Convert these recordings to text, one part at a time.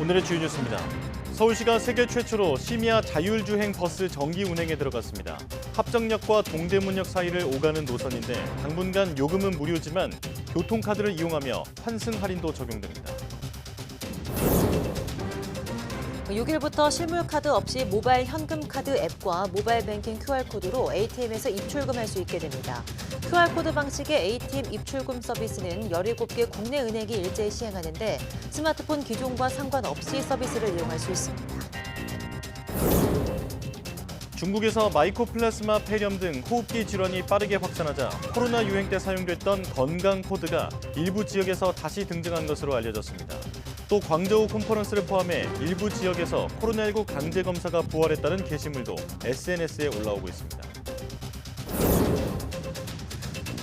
오늘의 주요 뉴스입니다. 서울시가 세계 최초로 심야 자율주행 버스 정기 운행에 들어갔습니다. 합정역과 동대문역 사이를 오가는 노선인데 당분간 요금은 무료지만 교통카드를 이용하며 환승 할인도 적용됩니다. 6일부터 실물카드 없이 모바일 현금카드 앱과 모바일 뱅킹 QR코드로 ATM에서 입출금할 수 있게 됩니다. QR코드 방식의 ATM 입출금 서비스는 17개 국내 은행이 일제히 시행하는데 스마트폰 기종과 상관없이 서비스를 이용할 수 있습니다. 중국에서 마이코플라스마 폐렴 등 호흡기 질환이 빠르게 확산하자 코로나 유행 때 사용됐던 건강 코드가 일부 지역에서 다시 등장한 것으로 알려졌습니다. 또 광저우 컨퍼런스를 포함해 일부 지역에서 코로나19 강제 검사가 부활했다는 게시물도 SNS에 올라오고 있습니다.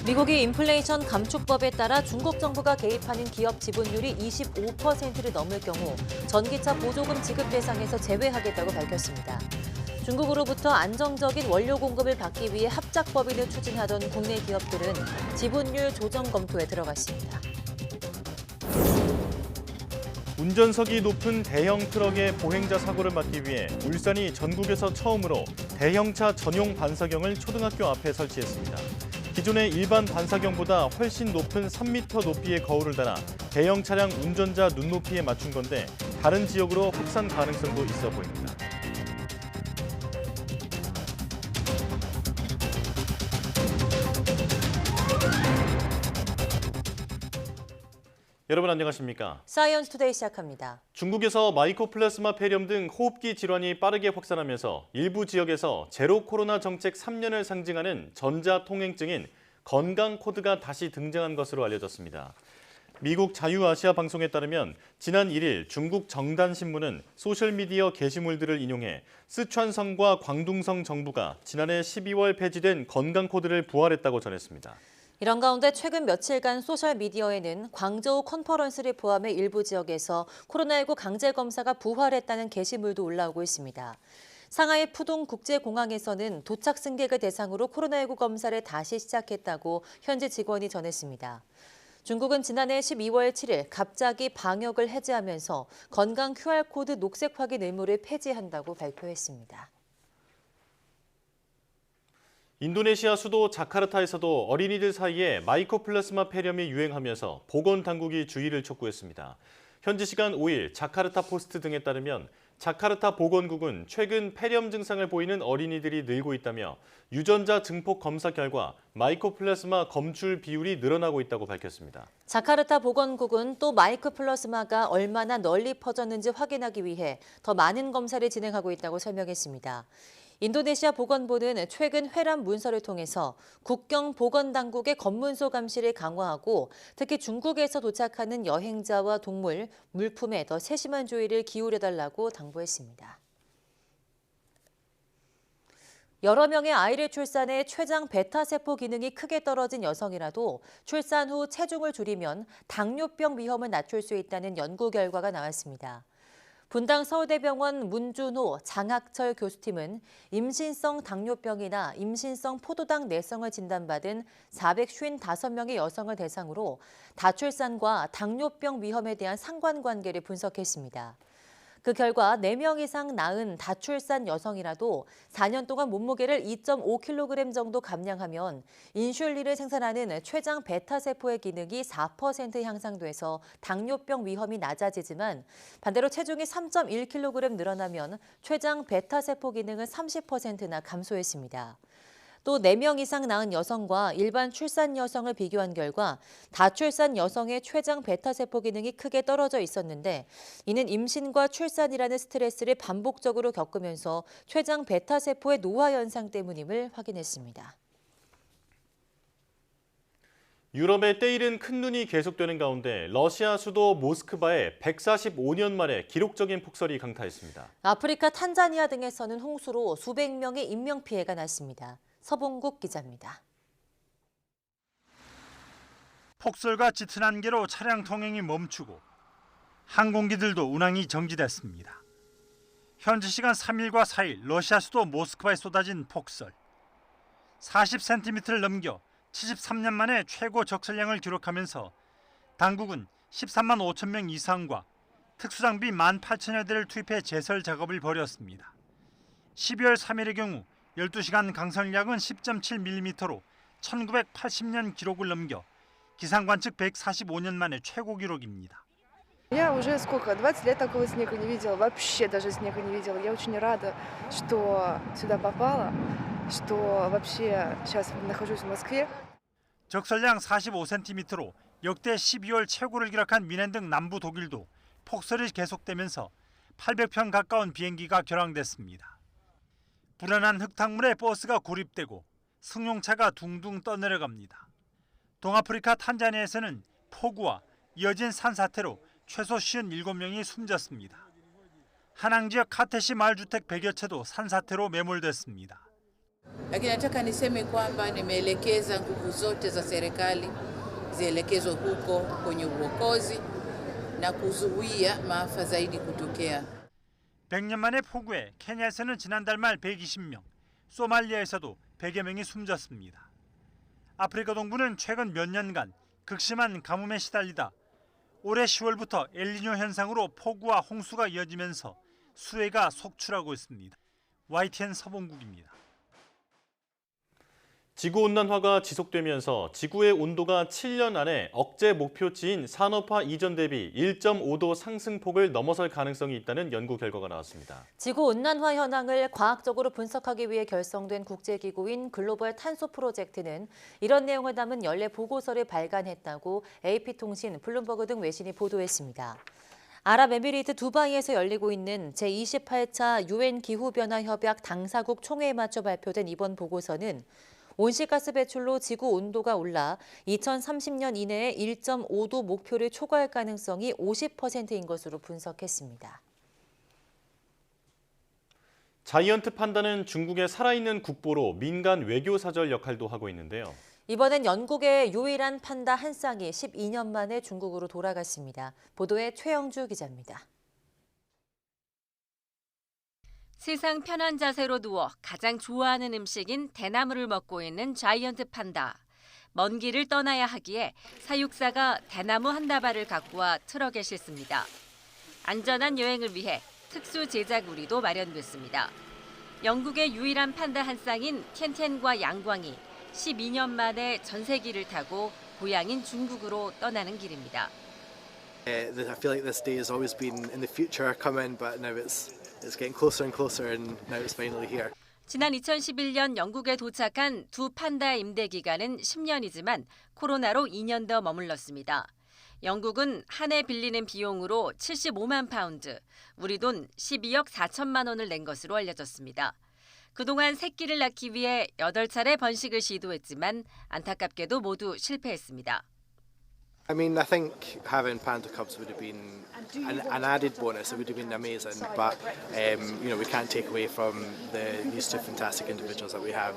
미국이 인플레이션 감축법에 따라 중국 정부가 개입하는 기업 지분율이 25%를 넘을 경우 전기차 보조금 지급 대상에서 제외하겠다고 밝혔습니다. 중국으로부터 안정적인 원료 공급을 받기 위해 합작법인을 추진하던 국내 기업들은 지분율 조정 검토에 들어갔습니다. 운전석이 높은 대형 트럭의 보행자 사고를 막기 위해 울산이 전국에서 처음으로 대형차 전용 반사경을 초등학교 앞에 설치했습니다. 기존의 일반 반사경보다 훨씬 높은 3m 높이의 거울을 달아 대형 차량 운전자 눈높이에 맞춘 건데 다른 지역으로 확산 가능성도 있어 보입니다. 여러분 안녕하십니까? 사이언스 투데이 시작합니다. 중국에서 마이코플라스마 폐렴 등 호흡기 질환이 빠르게 확산하면서 일부 지역에서 제로 코로나 정책 3년을 상징하는 전자통행증인 건강 코드가 다시 등장한 것으로 알려졌습니다. 미국 자유아시아 방송에 따르면 지난 1일 중국 정단신문은 소셜미디어 게시물들을 인용해 쓰촨성과 광둥성 정부가 지난해 12월 폐지된 건강 코드를 부활했다고 전했습니다. 이런 가운데 최근 며칠간 소셜미디어에는 광저우 컨퍼런스를 포함해 일부 지역에서 코로나19 강제검사가 부활했다는 게시물도 올라오고 있습니다. 상하이 푸동 국제공항에서는 도착 승객을 대상으로 코로나19 검사를 다시 시작했다고 현지 직원이 전했습니다. 중국은 지난해 12월 7일 갑자기 방역을 해제하면서 건강 QR코드 녹색 확인 의무를 폐지한다고 발표했습니다. 인도네시아 수도 자카르타에서도 어린이들 사이에 마이코플라스마 폐렴이 유행하면서 보건당국이 주의를 촉구했습니다. 현지 시간 5일 자카르타 포스트 등에 따르면 자카르타 보건국은 최근 폐렴 증상을 보이는 어린이들이 늘고 있다며 유전자 증폭 검사 결과 마이코플라스마 검출 비율이 늘어나고 있다고 밝혔습니다. 자카르타 보건국은 또 마이코플라스마가 얼마나 널리 퍼졌는지 확인하기 위해 더 많은 검사를 진행하고 있다고 설명했습니다. 인도네시아 보건부는 최근 회람 문서를 통해서 국경 보건당국의 검문소 감시를 강화하고 특히 중국에서 도착하는 여행자와 동물, 물품에 더 세심한 주의를 기울여달라고 당부했습니다. 여러 명의 아이를 출산해 췌장 베타세포 기능이 크게 떨어진 여성이라도 출산 후 체중을 줄이면 당뇨병 위험을 낮출 수 있다는 연구 결과가 나왔습니다. 분당 서울대병원 문준호 장학철 교수팀은 임신성 당뇨병이나 임신성 포도당 내성을 진단받은 455명의 여성을 대상으로 다출산과 당뇨병 위험에 대한 상관관계를 분석했습니다. 그 결과 4명 이상 낳은 다출산 여성이라도 4년 동안 몸무게를 2.5kg 정도 감량하면 인슐린을 생산하는 췌장 베타세포의 기능이 4% 향상돼서 당뇨병 위험이 낮아지지만 반대로 체중이 3.1kg 늘어나면 췌장 베타세포 기능은 30%나 감소했습니다. 또 4명 이상 낳은 여성과 일반 출산 여성을 비교한 결과 다출산 여성의 췌장 베타세포 기능이 크게 떨어져 있었는데 이는 임신과 출산이라는 스트레스를 반복적으로 겪으면서 췌장 베타세포의 노화 현상 때문임을 확인했습니다. 유럽의 때이른 큰 눈이 계속되는 가운데 러시아 수도 모스크바에 145년 만에 기록적인 폭설이 강타했습니다. 아프리카 탄자니아 등에서는 홍수로 수백 명의 인명피해가 났습니다. 서봉국 기자입니다. 폭설과 짙은 안개로 차량 통행이 멈추고 항공기들도 운항이 정지됐습니다. 현지 시간 3일과 4일 러시아 수도 모스크바에 쏟아진 폭설. 40cm를 넘겨 73년 만에 최고 적설량을 기록하면서 당국은 13만 5천 명 이상과 특수장비 18,000여 대를 투입해 제설 작업을 벌였습니다. 12월 3일의 경우 12시간 강선량은 10.7mm로 1980년 기록을 넘겨 기상관측 145년 만에 최고 기록입니다. Я уже сколько, 20 лет такого снега не видела, вообще даже снега не видела. Я очень рада, что сюда попала, что вообще сейчас нахожусь в Москве. 적설량 45cm로 역대 12월 최고를 기록한 미넨 등 남부 독일도 폭설이 계속되면서 800편 가까운 비행기가 결항됐습니다. 불안한 흙탕물에 버스가 고립되고 승용차가 둥둥 떠내려갑니다. 동아프리카 탄자니아에서는 폭우와 이어진 산사태로 최소 57명이 숨졌습니다. 하낭 지역 카테시 마을주택 100여 채도 산사태로 매몰됐습니다. Lakini nataka niseme kwamba nimeelekeza nguvu zote za serikali zielekezwe huko kwenye uokozi na kuzuia maafa zaidi kutokea. 100년 만의 폭우에 케냐에서는 지난달 말 120명, 소말리아에서도 100여 명이 숨졌습니다. 아프리카 동부는 최근 몇 년간 극심한 가뭄에 시달리다 올해 10월부터 엘니뇨 현상으로 폭우와 홍수가 이어지면서 수해가 속출하고 있습니다. YTN 서봉국입니다. 지구온난화가 지속되면서 지구의 온도가 7년 안에 억제 목표치인 산업화 이전 대비 1.5도 상승폭을 넘어설 가능성이 있다는 연구 결과가 나왔습니다. 지구온난화 현황을 과학적으로 분석하기 위해 결성된 국제기구인 글로벌 탄소 프로젝트는 이런 내용을 담은 연례 보고서를 발간했다고 AP통신, 블룸버그 등 외신이 보도했습니다. 아랍에미리트 두바이에서 열리고 있는 제28차 UN 기후변화협약 당사국 총회에 맞춰 발표된 이번 보고서는 온실가스 배출로 지구 온도가 올라 2030년 이내에 1.5도 목표를 초과할 가능성이 50%인 것으로 분석했습니다. 자이언트 판다는 중국의 살아있는 국보로 민간 외교 사절 역할도 하고 있는데요. 이번엔 영국의 유일한 판다 한 쌍이 12년 만에 중국으로 돌아갔습니다. 보도에 최영주 기자입니다. 세상 편한 자세로 누워 가장 좋아하는 음식인 대나무를 먹고 있는 자이언트 판다. 먼 길을 떠나야 하기에 사육사가 대나무 한 다발을 갖고 와 트럭에 싣습니다. 안전한 여행을 위해 특수 제작 우리도 마련됐습니다. 영국의 유일한 판다 한 쌍인 텐텐과 양광이 12년 만에 전세기를 타고 고향인 중국으로 떠나는 길입니다. I feel like this day has always been in the future coming, but now it's getting closer and closer, and now it's finally here. 지난 2011년 영국에 도착한 두 판다의 임대 기간은 10년이지만 코로나로 2년 더 머물렀습니다. 영국은 한 해 빌리는 비용으로 75만 파운드, 우리 돈 12억 4천만 원을 낸 것으로 알려졌습니다. 그동안 새끼를 낳기 위해 8차례 번식을 시도했지만 안타깝게도 모두 실패했습니다. I mean, I think having panda cubs would have been an added bonus. It would have been amazing, but we can't take away from these two fantastic individuals that we have.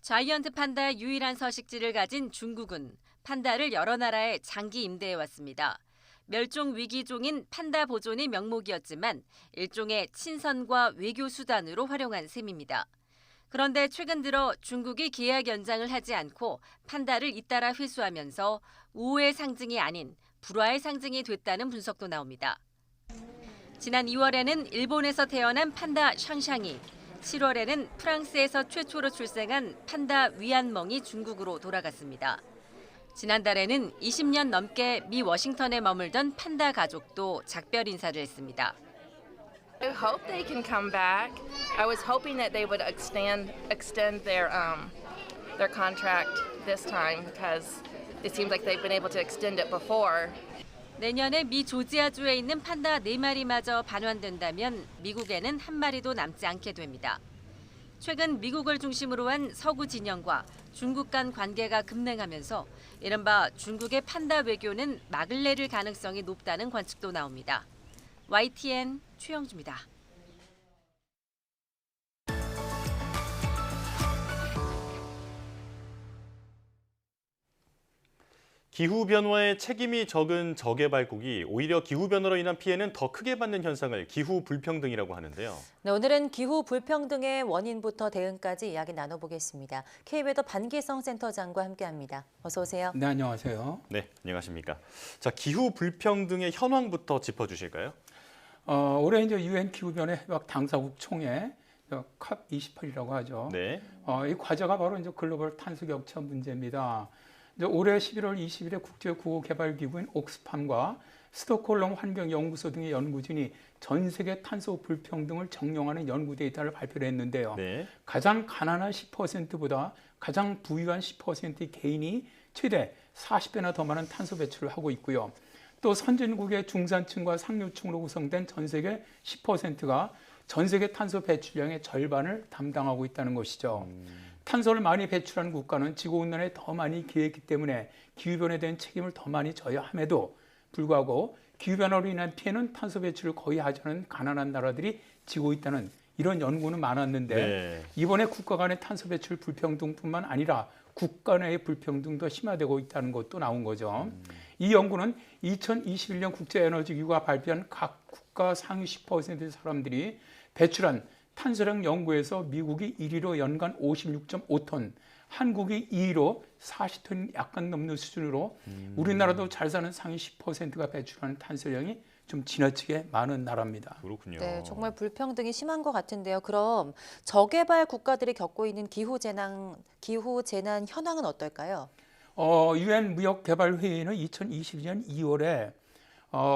자이언트 판다의 유일한 서식지를 가진 중국은 판다를 여러 나라에 장기 임대해왔습니다. 멸종 위기종인 판다 보존이 명목이었지만 일종의 친선과 외교 수단으로 활용한 셈입니다. 그런데 최근 들어 중국이 계약 연장을 하지 않고 판다를 잇따라 회수하면서 우호의 상징이 아닌 불화의 상징이 됐다는 분석도 나옵니다. 지난 2월에는 일본에서 태어난 판다 샹샹이, 7월에는 프랑스에서 최초로 출생한 판다 위안멍이 중국으로 돌아갔습니다. 지난달에는 20년 넘게 미 워싱턴에 머물던 판다 가족도 작별 인사를 했습니다. I hope they can come back. I was hoping that they would extend their contract this time because it seems like they've been able to extend it before. 내년에 미 조지아주에 있는 판다 4마리마저 반환된다면 미국에는 한 마리도 남지 않게 됩니다. 최근 미국을 중심으로 한 서구 진영과 중국 간 관계가 급냉하면서 이른바 중국의 판다 외교는 막을 내릴 가능성이 높다는 관측도 나옵니다. YTN 최영주입니다. 기후변화에 책임이 적은 저개발국이 오히려 기후변화로 인한 피해는 더 크게 받는 현상을 기후불평등이라고 하는데요. 네, 오늘은 기후 불평등의 원인부터 대응까지 이야기 나눠보겠습니다. K웨더 반기성 센터장과 함께합니다. 어서 오세요. 네, 안녕하세요. 네, 안녕하십니까. 자, 기후불평등의 현황부터 짚어주실까요? 올해 이제 유엔 기후변화 협약 당사국 총회 COP28이라고 하죠. 네. 이 과제가 바로 이제 글로벌 탄소 격차 문제입니다. 이제 올해 11월 20일에 국제 구호 개발 기구인 옥스팜과 스톡홀름 환경연구소 등의 연구진이 전 세계 탄소 불평등을 정령하는 연구 데이터를 발표를 했는데요. 네. 가장 가난한 10%보다 가장 부유한 10%의 개인이 최대 40배나 더 많은 탄소 배출을 하고 있고요. 또 선진국의 중산층과 상류층으로 구성된 전 세계 10%가 전 세계 탄소 배출량의 절반을 담당하고 있다는 것이죠. 탄소를 많이 배출한 국가는 지구온난화에 더 많이 기여했기 때문에 기후변화에 대한 책임을 더 많이 져야 함에도 불구하고 기후변화로 인한 피해는 탄소 배출을 거의 하지 않은 가난한 나라들이 지고 있다는 이런 연구는 많았는데 네. 이번에 국가 간의 탄소 배출 불평등뿐만 아니라 국가 내의 불평등도 심화되고 있다는 것도 나온 거죠. 이 연구는 2021년 국제에너지기구가 발표한 각 국가 상위 10%의 사람들이 배출한 탄소량 연구에서 미국이 1위로 연간 56.5톤, 한국이 2위로 40톤 약간 넘는 수준으로 우리나라도 잘 사는 상위 10%가 배출하는 탄소량이 좀 지나치게 많은 나라입니다. 그렇군요. 네, 정말 불평등이 심한 것 같은데요. 그럼 저개발 국가들이 겪고 있는 기후재난 현황은 어떨까요? 유엔 무역개발회의는 2022년 2월에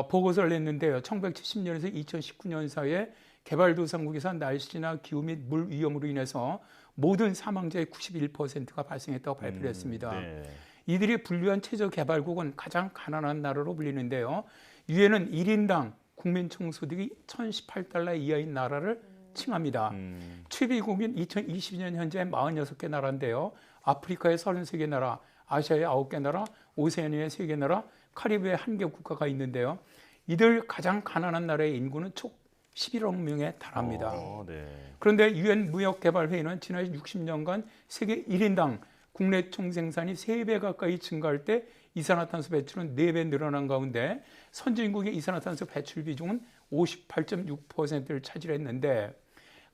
보고서를 냈는데요. 1970년에서 2019년 사이에 개발도상국에서 날씨나 기후 및 물 위험으로 인해서 모든 사망자의 91%가 발생했다고 발표를 했습니다. 네. 이들이 분류한 최저개발국은 가장 가난한 나라로 불리는데요. 유엔은 1인당 국민 총소득이 1,018달러 이하인 나라를 칭합니다. 최비국인 2022년 현재 46개 나라인데요. 아프리카의 33개 나라, 아시아의 9개 나라, 오세아니아의 3개 나라, 카리브해 1개 국가가 있는데요. 이들 가장 가난한 나라의 인구는 총 11억 명에 달합니다. 네. 그런데 유엔 무역개발회의는 지난 60년간 세계 1인당 국내 총생산이 3배 가까이 증가할 때 이산화탄소 배출은 4배 늘어난 가운데 선진국의 이산화탄소 배출 비중은 58.6%를 차지했는데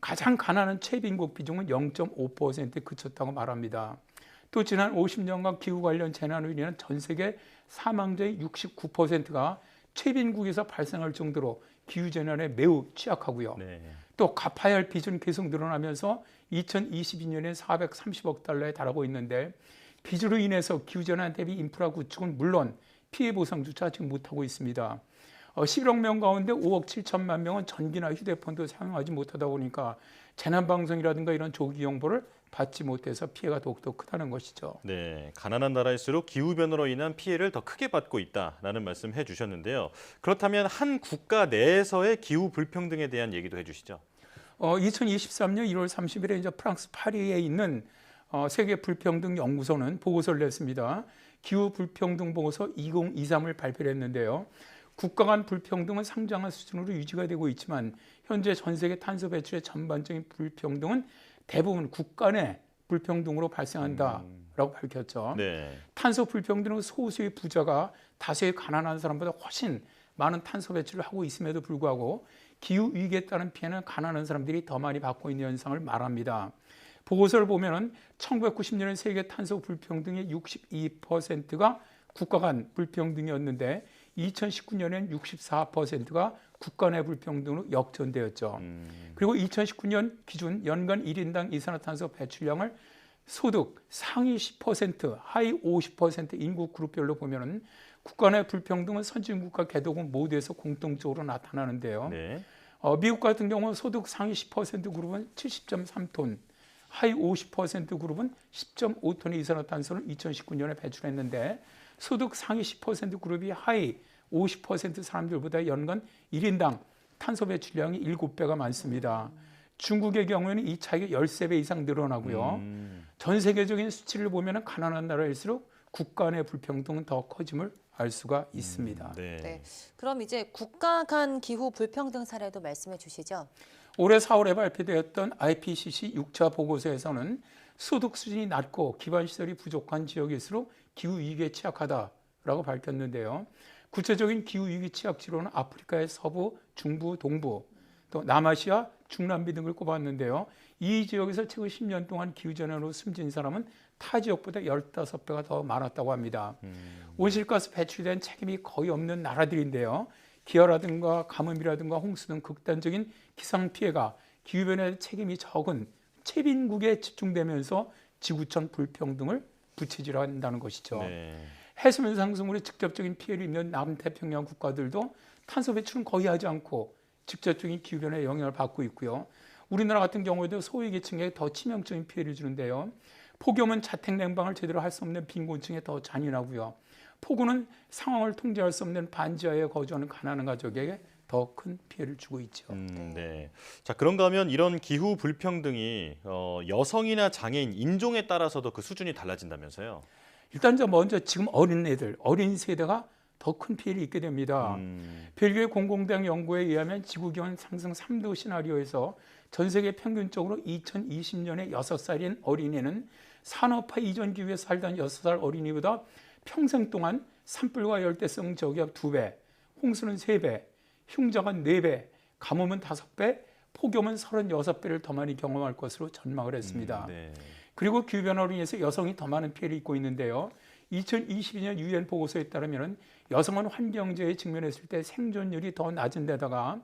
가장 가난한 최빈국 비중은 0.5%에 그쳤다고 말합니다. 또 지난 50년간 기후 관련 재난으로 인한 전 세계 사망자의 69%가 최빈국에서 발생할 정도로 기후재난에 매우 취약하고요. 네. 또 갚아야 할 빚은 계속 늘어나면서 2022년에 430억 달러에 달하고 있는데 빚으로 인해서 기후재난 대비 인프라 구축은 물론 피해 보상조차 아직 못하고 있습니다. 11억 명 가운데 5억 7천만 명은 전기나 휴대폰도 사용하지 못하다 보니까 재난방송이라든가 이런 조기 정보를 받지 못해서 피해가 더욱더 크다는 것이죠. 네, 가난한 나라일수록 기후변화로 인한 피해를 더 크게 받고 있다라는 말씀 해주셨는데요. 그렇다면 한 국가 내에서의 기후 불평등에 대한 얘기도 해주시죠. 2023년 1월 30일에 이제 프랑스 파리에 있는 세계 불평등 연구소는 보고서를 냈습니다. 기후 불평등 보고서 2023을 발표했는데요. 국가 간 불평등은 상당한 수준으로 유지가 되고 있지만 현재 전 세계 탄소 배출의 전반적인 불평등은 대부분 국가 내 불평등으로 발생한다라고 밝혔죠. 네. 탄소 불평등은 소수의 부자가 다수의 가난한 사람보다 훨씬 많은 탄소 배출을 하고 있음에도 불구하고 기후 위기에 따른 피해는 가난한 사람들이 더 많이 받고 있는 현상을 말합니다. 보고서를 보면은 1990년에 세계 탄소 불평등의 62%가 국가 간 불평등이었는데 2019년엔 64%가 국가 내 불평등으로 역전되었죠. 그리고 2019년 기준 연간 1인당 이산화탄소 배출량을 소득 상위 10%, 하위 50% 인구 그룹별로 보면은 국가 내 불평등은 선진국과 개도국 모두에서 공통적으로 나타나는데요. 네. 미국 같은 경우는 소득 상위 10% 그룹은 70.3톤, 하위 50% 그룹은 10.5톤의 이산화탄소를 2019년에 배출했는데 소득 상위 10% 그룹이 하위 50% 사람들보다 연간 1인당 탄소 배출량이 7배가 많습니다. 중국의 경우에는 이 차이가 13배 이상 늘어나고요. 전 세계적인 수치를 보면 가난한 나라일수록 국가 내 불평등은 더 커짐을 알 수가 있습니다. 네. 네. 그럼 이제 국가 간 기후 불평등 사례도 말씀해 주시죠. 올해 4월에 발표되었던 IPCC 6차 보고서에서는 소득 수준이 낮고 기반 시설이 부족한 지역일수록 기후 위기에 취약하다 라고 밝혔는데요. 구체적인 기후위기 취약 지로는 아프리카의 서부, 중부, 동부, 또 남아시아, 중남미 등을 꼽았는데요. 이 지역에서 최근 10년 동안 기후재난으로 숨진 사람은 타 지역보다 15배가 더 많았다고 합니다. 온실가스 배출된 책임이 거의 없는 나라들인데요. 기아라든가 가뭄이라든가 홍수 등 극단적인 기상 피해가 기후변화의 책임이 적은 최빈국에 집중되면서 지구촌 불평등을 부채질한다는 것이죠. 네. 해수면 상승으로 직접적인 피해를 입는 남태평양 국가들도 탄소 배출은 거의 하지 않고 직접적인 기후변화에 영향을 받고 있고요. 우리나라 같은 경우에도 소외계층에 더 치명적인 피해를 주는데요. 폭염은 자택 냉방을 제대로 할 수 없는 빈곤층에 더 잔인하고요. 폭우는 상황을 통제할 수 없는 반지하에 거주하는 가난한 가족에게 더 큰 피해를 주고 있죠. 네. 자, 그런가 하면 이런 기후 불평등이 여성이나 장애인, 인종에 따라서도 그 수준이 달라진다면서요? 일단 먼저 지금 어린 세대가 더 큰 피해를 입게 됩니다. 벨기에 공공대학 연구에 의하면 지구기온 상승 3도 시나리오에서 전 세계 평균적으로 2020년에 6살인 어린이는 산업화 이전 기후에 살던 6살 어린이보다 평생 동안 산불과 열대성 저기압 2배, 홍수는 3배, 흉작은 4배, 가뭄은 5배, 폭염은 36배를 더 많이 경험할 것으로 전망을 했습니다. 네. 그리고 기후변화로 인해서 여성이 더 많은 피해를 입고 있는데요. 2022년 유엔 보고서에 따르면 여성은 환경재해에 직면했을 때 생존율이 더 낮은 데다가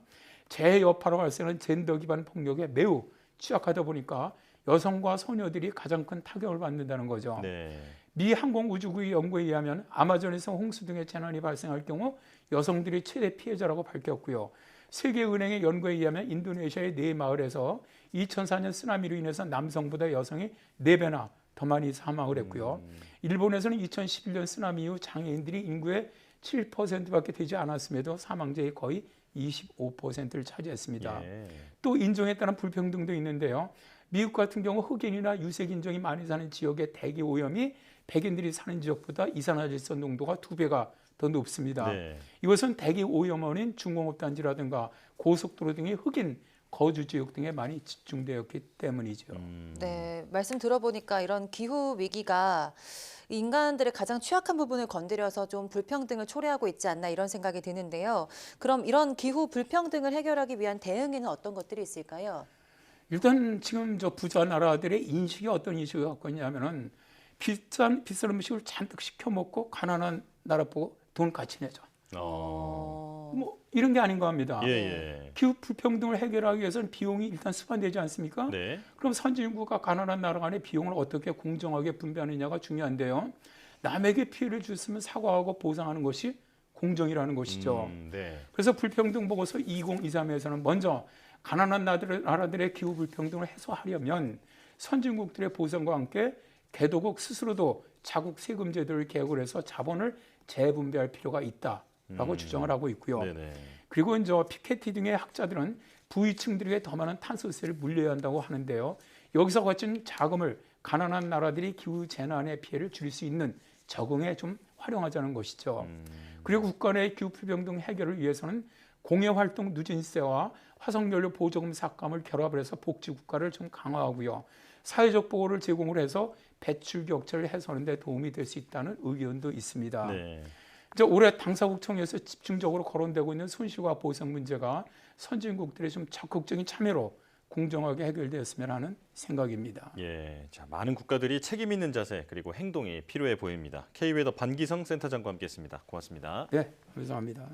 재해 여파로 발생하는 젠더 기반 폭력에 매우 취약하다 보니까 여성과 소녀들이 가장 큰 타격을 받는다는 거죠. 네. 미 항공우주국의 연구에 의하면 아마존에서 홍수 등의 재난이 발생할 경우 여성들이 최대 피해자라고 밝혔고요. 세계은행의 연구에 의하면 인도네시아의 4마을에서 2004년 쓰나미로 인해서 남성보다 여성이 4배나 더 많이 사망을 했고요. 일본에서는 2011년 쓰나미 이후 장애인들이 인구의 7%밖에 되지 않았음에도 사망자의 거의 25%를 차지했습니다. 예. 또 인종에 따른 불평등도 있는데요. 미국 같은 경우 흑인이나 유색인종이 많이 사는 지역의 대기 오염이 백인들이 사는 지역보다 이산화질소 농도가 2배가 더 높습니다. 네. 이것은 대기 오염원인 중공업단지라든가 고속도로 등의 흑인 거주 지역 등에 많이 집중되었기 때문이죠. 네, 말씀 들어보니까 이런 기후 위기가 인간들의 가장 취약한 부분을 건드려서 좀 불평등을 초래하고 있지 않나 이런 생각이 드는데요. 그럼 이런 기후 불평등을 해결하기 위한 대응에는 어떤 것들이 있을까요? 일단 지금 저 부자 나라들의 인식이 어떤 인식을 갖고 있냐면은 비싼 음식을 잔뜩 시켜 먹고 가난한 나라 보고 돈 같이 내자. 뭐 이런 게 아닌가 합니다. 예. 기후 불평등을 해결하기 위해서는 비용이 일단 수반되지 않습니까? 네. 그럼 선진국과 가난한 나라 간의 비용을 어떻게 공정하게 분배하느냐가 중요한데요. 남에게 피해를 줬으면 사과하고 보상하는 것이 공정이라는 것이죠. 네. 그래서 불평등 보고서 2023에서는 먼저 가난한 나라들의 기후 불평등을 해소하려면 선진국들의 보상과 함께 개도국 스스로도 자국 세금 제도를 개혁을 해서 자본을 재분배할 필요가 있다라고 주장을 하고 있고요. 네네. 그리고 이제 피케티 등의 학자들은 부유층들에게 더 많은 탄소세를 물려야 한다고 하는데요. 여기서 거친 자금을 가난한 나라들이 기후 재난의 피해를 줄일 수 있는 적응에 좀 활용하자는 것이죠. 그리고 국가 내 기후 불평등 해결을 위해서는 공해활동 누진세와 화석연료 보조금 삭감을 결합을 해서 복지 국가를 좀 강화하고요. 사회적 보호를 제공을 해서 배출 격차를 해소하는 데 도움이 될 수 있다는 의견도 있습니다. 네. 이제 올해 당사국청에서 집중적으로 거론되고 있는 손실과 보상 문제가 선진국들의 좀 적극적인 참여로 공정하게 해결되었으면 하는 생각입니다. 예, 자, 많은 국가들이 책임 있는 자세 그리고 행동이 필요해 보입니다. K웨더 반기성 센터장과 함께했습니다. 고맙습니다. 네, 감사합니다.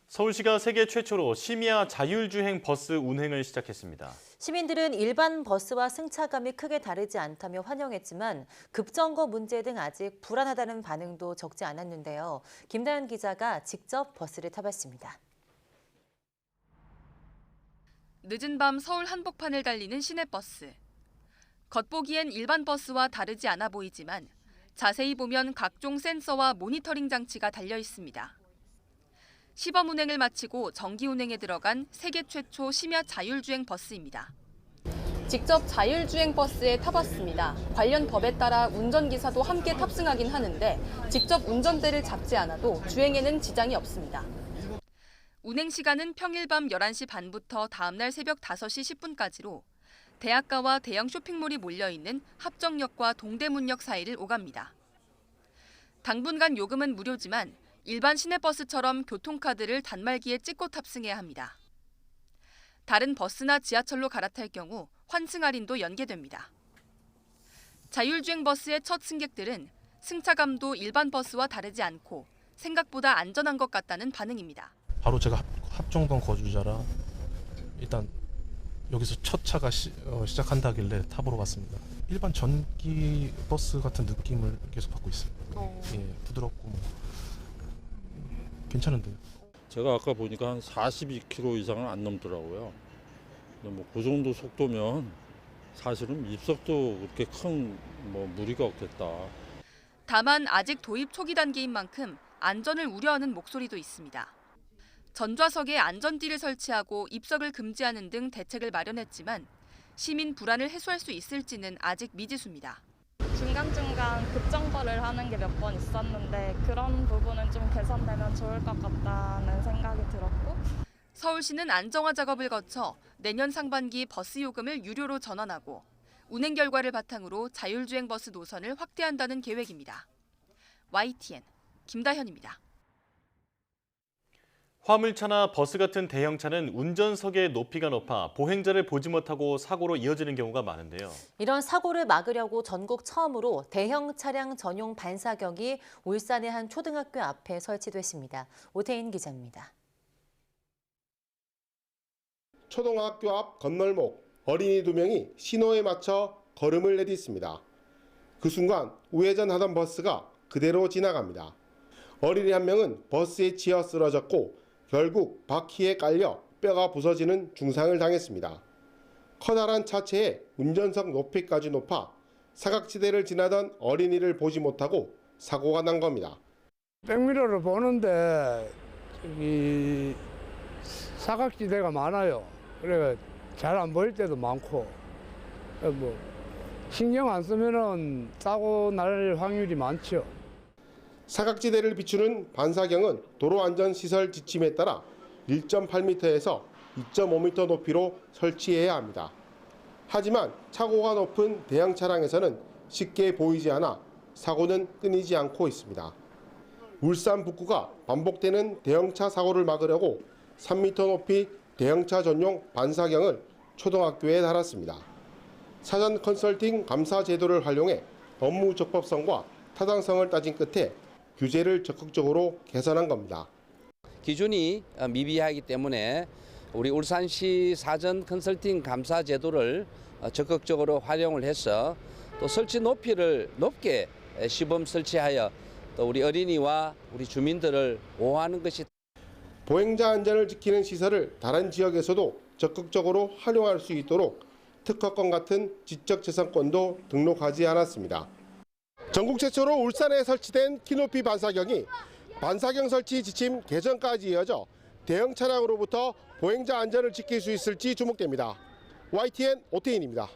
서울시가 세계 최초로 심야 자율주행 버스 운행을 시작했습니다. 시민들은 일반 버스와 승차감이 크게 다르지 않다며 환영했지만 급정거 문제 등 아직 불안하다는 반응도 적지 않았는데요. 김다현 기자가 직접 버스를 타봤습니다. 늦은 밤 서울 한복판을 달리는 시내버스. 겉보기엔 일반 버스와 다르지 않아 보이지만 자세히 보면 각종 센서와 모니터링 장치가 달려 있습니다. 시범 운행을 마치고 정기 운행에 들어간 세계 최초 심야 자율주행 버스입니다. 직접 자율주행 버스에 타봤습니다. 관련 법에 따라 운전기사도 함께 탑승하긴 하는데 직접 운전대를 잡지 않아도 주행에는 지장이 없습니다. 운행 시간은 평일 밤 11시 반부터 다음날 새벽 5시 10분까지로 대학가와 대형 쇼핑몰이 몰려있는 합정역과 동대문역 사이를 오갑니다. 당분간 요금은 무료지만 일반 시내버스처럼 교통카드를 단말기에 찍고 탑승해야 합니다. 다른 버스나 지하철로 갈아탈 경우 환승 할인도 연계됩니다. 자율주행 버스의 첫 승객들은 승차감도 일반 버스와 다르지 않고 생각보다 안전한 것 같다는 반응입니다. 바로 제가 합정동 거주자라 일단 여기서 첫 차가 시작한다길래 타보러 왔습니다. 일반 전기 버스 같은 느낌을 계속 받고 있습니다. 예, 부드럽고 괜찮은데요. 제가 아까 보니까 한 42km 이상은 안 넘더라고요. 근데 뭐 그 정도 속도면 사실은 입석도 그렇게 큰 무리가 없겠다. 다만 아직 도입 초기 단계인 만큼 안전을 우려하는 목소리도 있습니다. 전좌석에 안전띠를 설치하고 입석을 금지하는 등 대책을 마련했지만 시민 불안을 해소할 수 있을지는 아직 미지수입니다. 중간중간 급정거를 하는 게 몇 번 있었는데 그런 부분은 좀 개선되면 좋을 것 같다는 생각이 들었고 서울시는 안정화 작업을 거쳐 내년 상반기 버스 요금을 유료로 전환하고 운행 결과를 바탕으로 자율주행 버스 노선을 확대한다는 계획입니다. YTN 김다현입니다. 화물차나 버스 같은 대형차는 운전석의 높이가 높아 보행자를 보지 못하고 사고로 이어지는 경우가 많은데요. 이런 사고를 막으려고 전국 처음으로 대형 차량 전용 반사경이 울산의 한 초등학교 앞에 설치됐습니다. 오태인 기자입니다. 초등학교 앞 건널목, 어린이 2명이 신호에 맞춰 걸음을 내딛습니다. 그 순간 우회전하던 버스가 그대로 지나갑니다. 어린이 1명은 버스에 치여 쓰러졌고 결국 바퀴에 깔려 뼈가 부서지는 중상을 당했습니다. 커다란 차체에 운전석 높이까지 높아 사각지대를 지나던 어린이를 보지 못하고 사고가 난 겁니다. 백미러를 보는데 이 사각지대가 많아요. 그래 잘 안 보일 때도 많고 신경 안 쓰면은 사고 날 확률이 많죠. 사각지대를 비추는 반사경은 도로안전시설 지침에 따라 1.8m에서 2.5m 높이로 설치해야 합니다. 하지만 차고가 높은 대형 차량에서는 쉽게 보이지 않아 사고는 끊이지 않고 있습니다. 울산 북구가 반복되는 대형차 사고를 막으려고 3m 높이 대형차 전용 반사경을 초등학교에 달았습니다. 사전 컨설팅 감사 제도를 활용해 업무 적법성과 타당성을 따진 끝에 규제를 적극적으로 개선한 겁니다. 기준이 미비하기 때문에 우리 울산시 사전 컨설팅 감사 제도를 적극적으로 활용을 해서 또 설치 높이를 높게 시범 설치하여 또 우리 어린이와 우리 주민들을 보호하는 것이 보행자 안전을 지키는 시설을 다른 지역에서도 적극적으로 활용할 수 있도록 특허권 같은 지적재산권도 등록하지 않았습니다. 전국 최초로 울산에 설치된 키높이 반사경이 반사경 설치 지침 개정까지 이어져 대형 차량으로부터 보행자 안전을 지킬 수 있을지 주목됩니다. YTN 오태인입니다.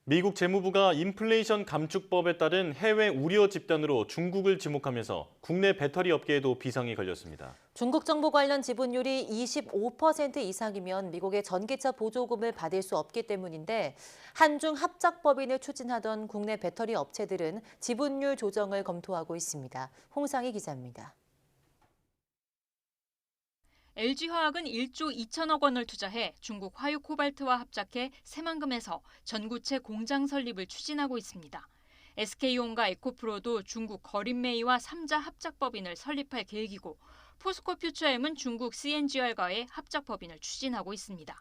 미국 재무부가 인플레이션 감축법에 따른 해외 우려 집단으로 중국을 지목하면서 국내 배터리 업계에도 비상이 걸렸습니다. 중국 정부 관련 지분율이 25% 이상이면 미국의 전기차 보조금을 받을 수 없기 때문인데 한중 합작법인을 추진하던 국내 배터리 업체들은 지분율 조정을 검토하고 있습니다. 홍상희 기자입니다. LG화학은 1조 2천억 원을 투자해 중국 화유코발트와 합작해 새만금에서 전구체 공장 설립을 추진하고 있습니다. SK온과 에코프로도 중국 거린메이와 3자 합작법인을 설립할 계획이고 포스코퓨처엠은 중국 CNGR과의 합작법인을 추진하고 있습니다.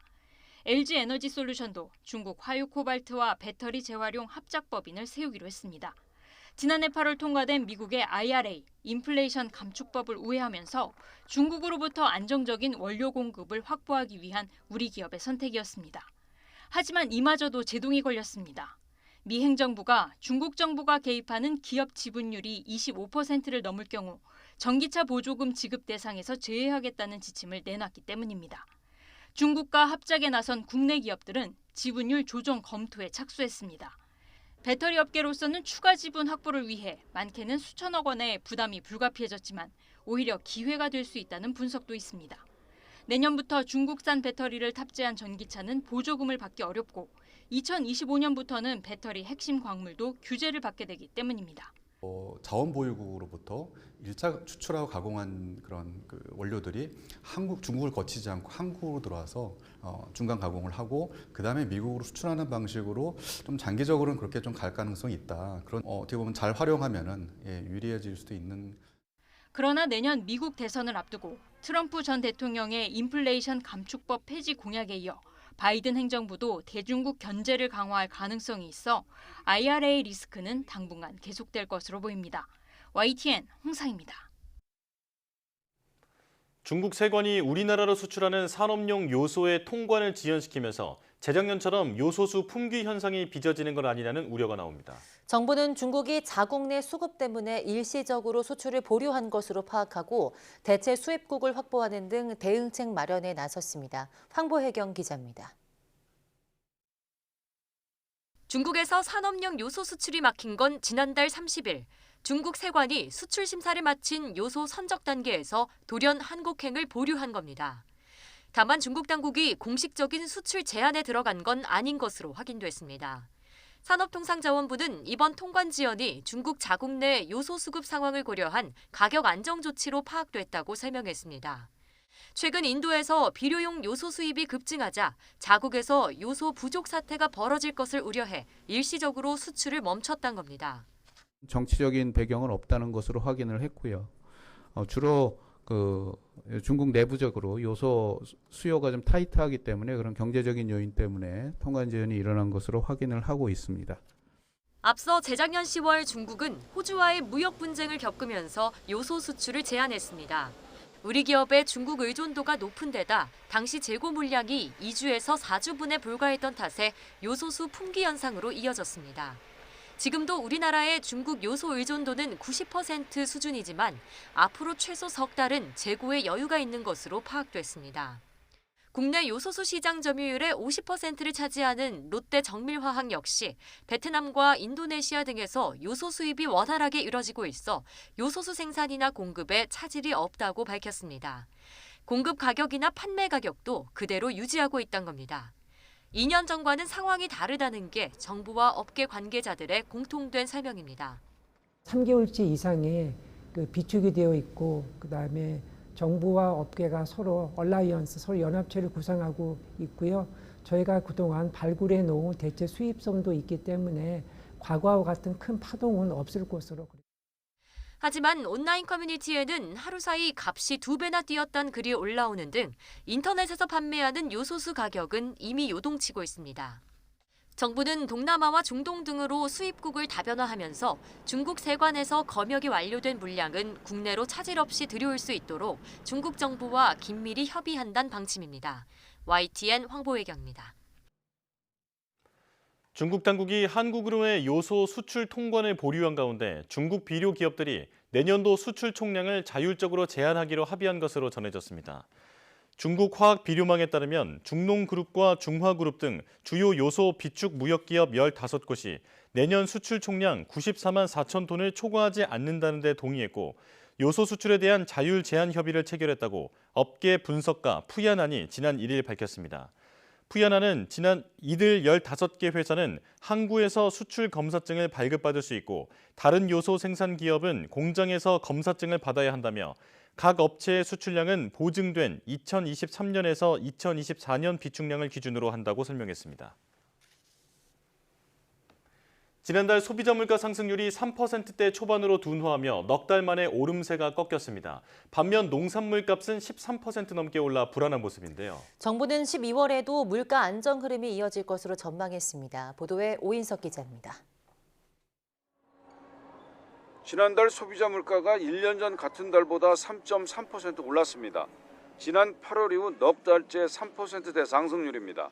LG에너지솔루션도 중국 화유코발트와 배터리 재활용 합작법인을 세우기로 했습니다. 지난해 8월 통과된 미국의 IRA, 인플레이션 감축법을 우회하면서 중국으로부터 안정적인 원료 공급을 확보하기 위한 우리 기업의 선택이었습니다. 하지만 이마저도 제동이 걸렸습니다. 미 행정부가 중국 정부가 개입하는 기업 지분율이 25%를 넘을 경우 전기차 보조금 지급 대상에서 제외하겠다는 지침을 내놨기 때문입니다. 중국과 합작에 나선 국내 기업들은 지분율 조정 검토에 착수했습니다. 배터리 업계로서는 추가 지분 확보를 위해 많게는 수천억 원의 부담이 불가피해졌지만 오히려 기회가 될 수 있다는 분석도 있습니다. 내년부터 중국산 배터리를 탑재한 전기차는 보조금을 받기 어렵고 2025년부터는 배터리 핵심 광물도 규제를 받게 되기 때문입니다. 자원보유국으로부터 1차 추출하고 가공한 그런 원료들이 중국을 거치지 않고 한국으로 들어와서 중간 가공을 하고 그다음에 미국으로 수출하는 방식으로 좀 장기적으로는 그렇게 좀 갈 가능성이 있다. 그런 어떻게 보면 잘 활용하면은 유리해질 수도 있는. 그러나 내년 미국 대선을 앞두고 트럼프 전 대통령의 인플레이션 감축법 폐지 공약에 이어 바이든 행정부도 대중국 견제를 강화할 가능성이 있어 IRA 리스크는 당분간 계속될 것으로 보입니다. YTN 홍상입니다. 중국 세관이 우리나라로 수출하는 산업용 요소의 통관을 지연시키면서 재작년처럼 요소수 품귀 현상이 빚어지는 건 아니라는 우려가 나옵니다. 정부는 중국이 자국 내 수급 때문에 일시적으로 수출을 보류한 것으로 파악하고 대체 수입국을 확보하는 등 대응책 마련에 나섰습니다. 황보혜경 기자입니다. 중국에서 산업용 요소 수출이 막힌 건 지난달 30일. 중국 세관이 수출 심사를 마친 요소 선적 단계에서 돌연 한국행을 보류한 겁니다. 다만 중국 당국이 공식적인 수출 제한에 들어간 건 아닌 것으로 확인됐습니다. 산업통상자원부는 이번 통관 지연이 중국 자국 내 요소 수급 상황을 고려한 가격 안정 조치로 파악됐다고 설명했습니다. 최근 인도에서 비료용 요소 수입이 급증하자 자국에서 요소 부족 사태가 벌어질 것을 우려해 일시적으로 수출을 멈췄다는 겁니다. 정치적인 배경은 없다는 것으로 확인을 했고요. 주로 중국 내부적으로 요소 수요가 좀 타이트하기 때문에 그런 경제적인 요인 때문에 통관 지연이 일어난 것으로 확인을 하고 있습니다. 앞서 재작년 10월 중국은 호주와의 무역 분쟁을 겪으면서 요소 수출을 제한했습니다. 우리 기업의 중국 의존도가 높은 데다 당시 재고 물량이 2주에서 4주분에 불과했던 탓에 요소수 품귀 현상으로 이어졌습니다. 지금도 우리나라의 중국 요소 의존도는 90% 수준이지만 앞으로 최소 석 달은 재고에 여유가 있는 것으로 파악됐습니다. 국내 요소수 시장 점유율의 50%를 차지하는 롯데 정밀화학 역시 베트남과 인도네시아 등에서 요소 수입이 원활하게 이뤄지고 있어 요소수 생산이나 공급에 차질이 없다고 밝혔습니다. 공급 가격이나 판매 가격도 그대로 유지하고 있다는 겁니다. 2년 전과는 상황이 다르다는 게 정부와 업계 관계자들의 공통된 설명입니다. 3개월치 이상의 비축이 되어 있고 그다음에 정부와 업계가 서로 얼라이언스, 서로 연합체를 구성하고 있고요. 저희가 그동안 발굴해 놓은 대체 수입선도 있기 때문에 과거와 같은 큰 파동은 없을 것으로. 하지만 온라인 커뮤니티에는 하루 사이 값이 2배나 뛰었다는 글이 올라오는 등 인터넷에서 판매하는 요소수 가격은 이미 요동치고 있습니다. 정부는 동남아와 중동 등으로 수입국을 다변화하면서 중국 세관에서 검역이 완료된 물량은 국내로 차질 없이 들여올 수 있도록 중국 정부와 긴밀히 협의한다는 방침입니다. YTN 황보혜경입니다. 중국 당국이 한국으로의 요소 수출 통관을 보류한 가운데 중국 비료 기업들이 내년도 수출 총량을 자율적으로 제한하기로 합의한 것으로 전해졌습니다. 중국 화학 비료망에 따르면 중농그룹과 중화그룹 등 주요 요소 비축 무역기업 15곳이 내년 수출 총량 94만 4천 톤을 초과하지 않는다는 데 동의했고 요소 수출에 대한 자율 제한 협의를 체결했다고 업계 분석가 푸야난이 지난 1일 밝혔습니다. 푸야난은 지난 이들 15개 회사는 항구에서 수출 검사증을 발급받을 수 있고 다른 요소 생산 기업은 공장에서 검사증을 받아야 한다며 각 업체의 수출량은 보증된 2023년에서 2024년 비축량을 기준으로 한다고 설명했습니다. 지난달 소비자 물가 상승률이 3%대 초반으로 둔화하며 넉 달 만에 오름세가 꺾였습니다. 반면 농산물 값은 13% 넘게 올라 불안한 모습인데요. 정부는 12월에도 물가 안정 흐름이 이어질 것으로 전망했습니다. 보도에 오인석 기자입니다. 지난달 소비자 물가가 1년 전 같은 달보다 3.3% 올랐습니다. 지난 8월 이후 넉 달째 3%대 상승률입니다.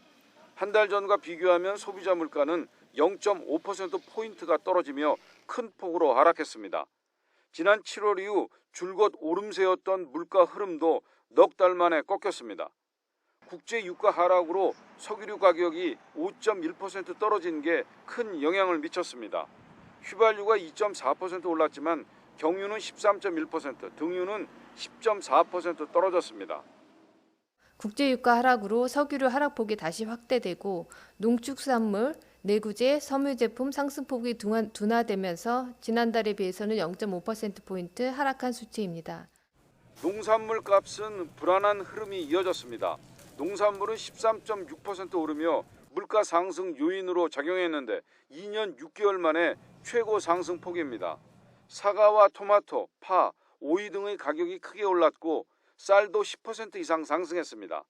한 달 전과 비교하면 소비자 물가는 0.5%포인트가 떨어지며 큰 폭으로 하락했습니다. 지난 7월 이후 줄곧 오름세였던 물가 흐름도 넉 달 만에 꺾였습니다. 국제 유가 하락으로 석유류 가격이 5.1% 떨어진 게 큰 영향을 미쳤습니다. 휘발유가 2.4% 올랐지만 경유는 13.1%, 등유는 10.4% 떨어졌습니다. 국제유가 하락으로 석유류 하락폭이 다시 확대되고 농축수산물, 내구재, 섬유제품 상승폭이 둔화되면서 지난달에 비해서는 0.5%포인트 하락한 수치입니다. 농산물 값은 불안한 흐름이 이어졌습니다. 농산물은 13.6% 오르며 물가 상승 요인으로 작용했는데 2년 6개월 만에 최고 상승폭입니다. 사과와 토마토, 파, 오이 등의 가격이 크게 올랐고 쌀도 10% 이상 상승했습니다.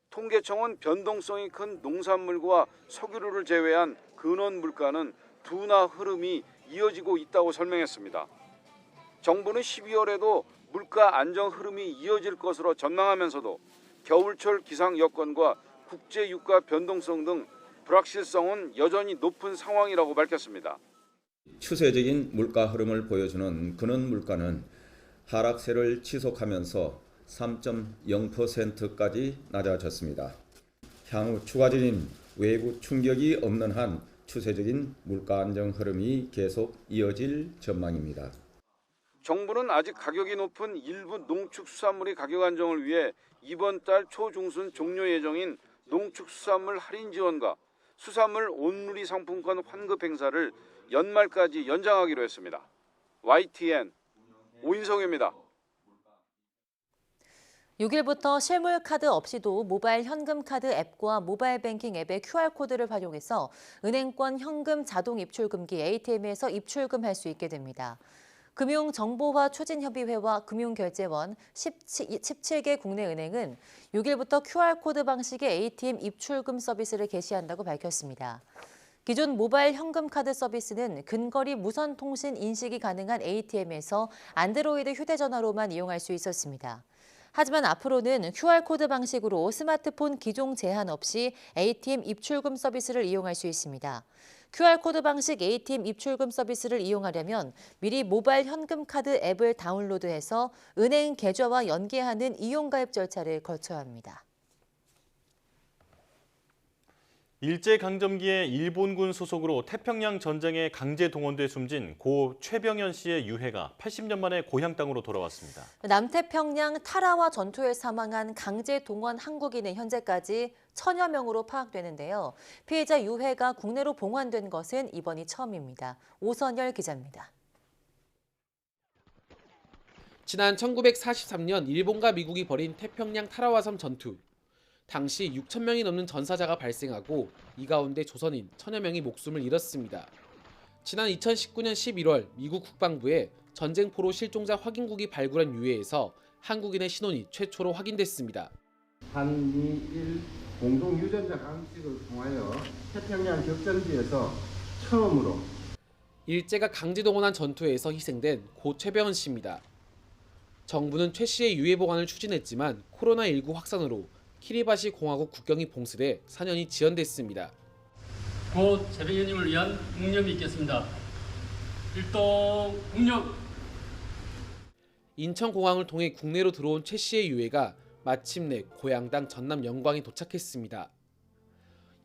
통계청은 변동성이 큰 농산물과 석유류를 제외한 근원 물가는 둔화 흐름이 이어지고 있다고 설명했습니다. 정부는 12월에도 물가 안정 흐름이 이어질 것으로 전망하면서도 겨울철 기상 여건과 국제 유가 변동성 등 불확실성은 여전히 높은 상황이라고 밝혔습니다. 추세적인 물가 흐름을 보여주는 근원 물가는 하락세를 지속하면서 3.0%까지 낮아졌습니다. 향후 추가적인 외부 충격이 없는 한 추세적인 물가 안정 흐름이 계속 이어질 전망입니다. 정부는 아직 가격이 높은 일부 농축수산물의 가격 안정을 위해 이번 달 초중순 종료 예정인 농축수산물 할인 지원과 수산물 온누리 상품권 환급 행사를 연말까지 연장하기로 했습니다. YTN 오인성입니다. 6일부터 실물카드 없이도 모바일 현금카드 앱과 모바일 뱅킹 앱의 QR코드를 활용해서 은행권 현금 자동 입출금기 ATM에서 입출금할 수 있게 됩니다. 금융정보화 추진협의회와 금융결제원 17개 국내 은행은 6일부터 QR코드 방식의 ATM 입출금 서비스를 개시한다고 밝혔습니다. 기존 모바일 현금카드 서비스는 근거리 무선통신 인식이 가능한 ATM에서 안드로이드 휴대전화로만 이용할 수 있었습니다. 하지만 앞으로는 QR코드 방식으로 스마트폰 기종 제한 없이 ATM 입출금 서비스를 이용할 수 있습니다. QR코드 방식 ATM 입출금 서비스를 이용하려면 미리 모바일 현금카드 앱을 다운로드해서 은행 계좌와 연계하는 이용가입 절차를 거쳐야 합니다. 일제강점기에 일본군 소속으로 태평양 전쟁에 강제 동원돼 숨진 고 최병현 씨의 유해가 80년 만에 고향 땅으로 돌아왔습니다. 남태평양 타라와 전투에 사망한 강제 동원 한국인은 현재까지 1000여 명으로 파악되는데요. 피해자 유해가 국내로 봉환된 것은 이번이 처음입니다. 오선열 기자입니다. 지난 1943년 일본과 미국이 벌인 태평양 타라와섬 전투. 당시 6천 명이 넘는 전사자가 발생하고 이 가운데 조선인 1000여 명이 목숨을 잃었습니다. 지난 2019년 11월 미국 국방부에 전쟁포로 실종자 확인국이 발굴한 유해에서 한국인의 신원이 최초로 확인됐습니다. 한미일 공동유전자 감식을 통하여 태평양 격전지에서 처음으로 일제가 강제 동원한 전투에서 희생된 고 최병현 씨입니다. 정부는 최 씨의 유해 보관을 추진했지만 코로나19 확산으로 키리바시 공화국 국경이 봉쇄돼 사년이 지연됐습니다. 고 최병현님을 위한 묵념이 있겠습니다. 일동 묵념. 인천공항을 통해 국내로 들어온 최 씨의 유해가 마침내 고향 땅 전남 영광에 도착했습니다.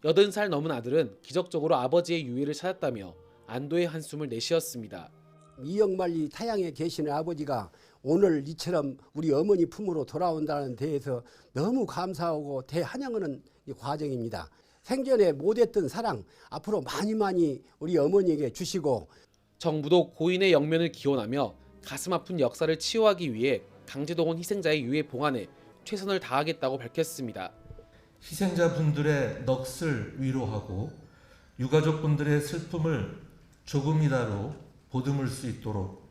80살 넘은 아들은 기적적으로 아버지의 유해를 찾았다며 안도의 한숨을 내쉬었습니다. 미역말리 타양에 계시는 아버지가 오늘 이처럼 우리 어머니 품으로 돌아온다는 데에서 너무 감사하고 대환영하는 과정입니다. 생전에 못했던 사랑 앞으로 많이 우리 어머니에게 주시고 정부도 고인의 영면을 기원하며 가슴 아픈 역사를 치유하기 위해 강제동원 희생자의 유해 봉안에 최선을 다하겠다고 밝혔습니다. 희생자분들의 넋을 위로하고 유가족분들의 슬픔을 조금이라도 보듬을 수 있도록